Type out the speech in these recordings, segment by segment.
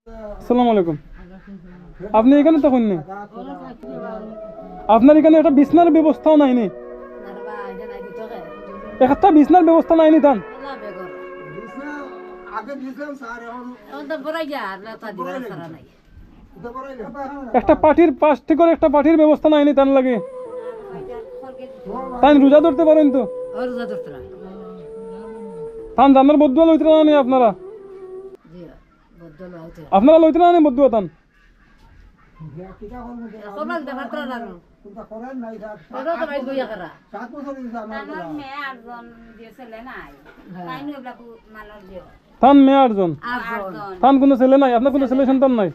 আসসালামু আলাইকুম। আপনি এখানে তখন নেই, আপনার এখানে একটা বিছনার ব্যবস্থাও নাইনি, একটা বিছনার ব্যবস্থা নাইনি তান একটা পার্টির পাশ থেকে একটা পার্টির ব্যবস্থা নাইনি তান লাগে তাই রোজা ধরতে পারেন তো তান জানার বদুয়া লইতে না নি আপনারা আপনারা লইতে না নি বদুয়া তান তান মেয়ে আটজন তান কোনো ছেলে নাই, আপনার কোনো ছেলে সন্তান নাই,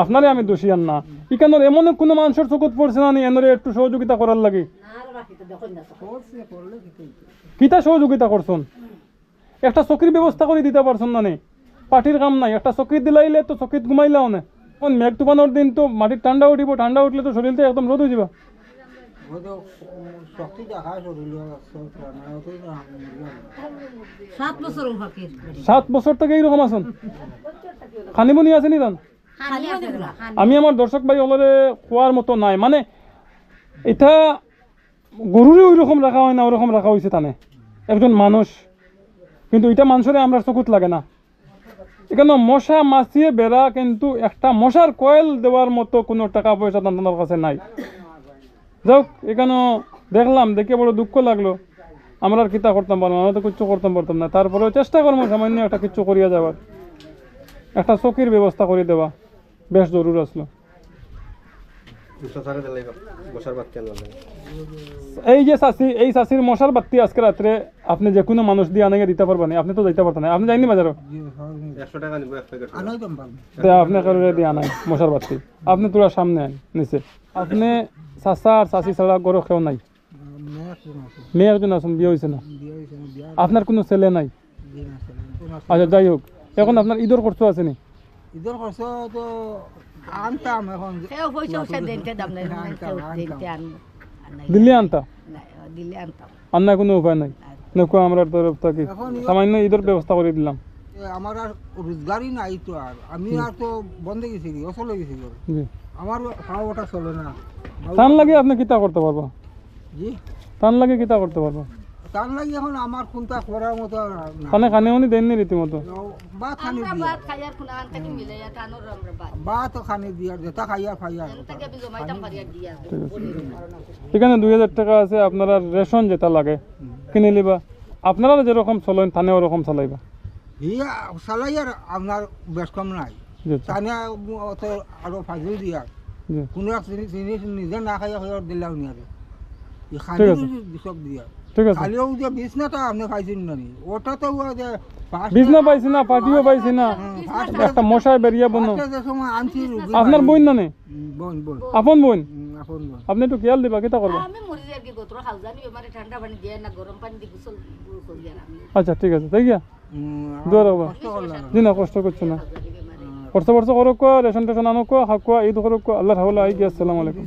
আপনারে আমি দোষী আর না ইকানোর এমন কোনো মানুষের চোখত পড়ছে না নি এনরে একটু সহযোগিতা করার লাগে কিতা সহযোগিতা করছেন একটা চকরির ব্যবস্থা করে দিতে পারছেন না নি পার্টির কাম নাই একটা চকরি দিলাইলে তো চকরিত ঘুমাইলাও না মেঘ তুফানোর দিন তো মাটির ঠান্ডা উঠিব, ঠান্ডা উঠলে তো শরীরটা একদম রোদ হয়ে যাবা 7 বছর থেকে এইরকম আছেন খানিবনি আসেনি তান আমি আমার দর্শক ভাই হলরে খোয়ার মতো নাই মানে এটা গরুরে ওই রকম রাখা হয় না ওরকম রাখা হয়েছে তানে একজন মানুষ কিন্তু এটা মানুষের আমরা চকুত লাগে না এখানে মশা মাছিয়ে বেড়া কিন্তু একটা মশার কয়েল দেওয়ার মতো কোনো টাকা পয়সা তাদের কাছে নাই যাক এখানে দেখলাম দেখে বড় দুঃখ লাগলো আমরা আর কিতা করতাম পারলাম আমরা তো কিচ্ছু করতাম পারতাম না তারপরেও চেষ্টা করবো সামান্য একটা কিচ্ছু করিয়া যাওয়ার একটা চকির ব্যবস্থা করে দেওয়া বেশ জরুর আসলো এই যে চাষি এই চাষির মশার বাতি আজকে রাত্রে আপনি যে কোনো মানুষ দিয়ে আনে দিতে পারবেন আপনি তো যাইতে পারতেন আপনি যাইনি বাজারও 100 টাকা নিব এক প্যাকেট আপনি কারোর দিয়ে আনাই মশার বাতি আপনি তোরা সামনে নিচে আপনি চাষা আর চাষি ছাড়া গরু খেও নাই মেয়ে একজন আছেন বিয়ে হয়েছে না আপনার কোনো ছেলে নাই আচ্ছা যাই হোক এখন আপনার ঈদের খরচ আছে নি ঈদের খরচ তো আনতাম এখন দিল্লি আনতা আন্না কোনো উপায় নাই দেখো আমরা তরফ থেকে সামান্য ঈদের ব্যবস্থা করে দিলাম আমার আর রোজগারই নাই তো আর আমি আর তো বন্ধ গেছি অচল হয়ে গেছি আমার খাওয়া ওটা চলে না টান লাগে আপনি কিতা করতে পারবো জি টান লাগে কিতা করতে পারবো টান লাগে এখন আমার কোনটা করার মতো খানে খানে উনি দেননি রীতিমতো ভাত খানি ভাত খানি দিয়া যেটা খাইয়া খাইয়া এখানে 2000 টাকা আছে আপনারা রেশন যেটা লাগে কিনে নিবা আপনারা যেরকম চলেন থানে ওরকম চালাইবা ইয়া চালাই আর আপনার বেশ কম নাই থানে তো আরো ফাইল দিয়া কোনো এক জিনিস নিজে না খাইয়া খাইয়া দিলাম নি আর সব দিয়া ঠিক আছে খালিও যে বিছনাটা আপনি পাইছেন না ওটা তো বিছনা পাইছি না পাটিও পাইছি না একটা মশায় বেরিয়ে বনো আপনার বোন না নে বোন বোন আপন বোন আপন বোন আপনি একটু খেয়াল দিবা কিতা করবা আমি মরি যাই কি গোত্র হাল জানি মানে ঠান্ডা পানি দিয়ে না গরম পানি দিয়ে গোসল করি আর আমি আচ্ছা ঠিক আছে তাই গিয়া দোয়া রাখবা জি না কষ্ট করছো না খরচ করো রেশন টেশন আনো হাকুয়া ঈদ করো আল্লাহর হাওলা আই গিয়া আসসালামু আলাইকুম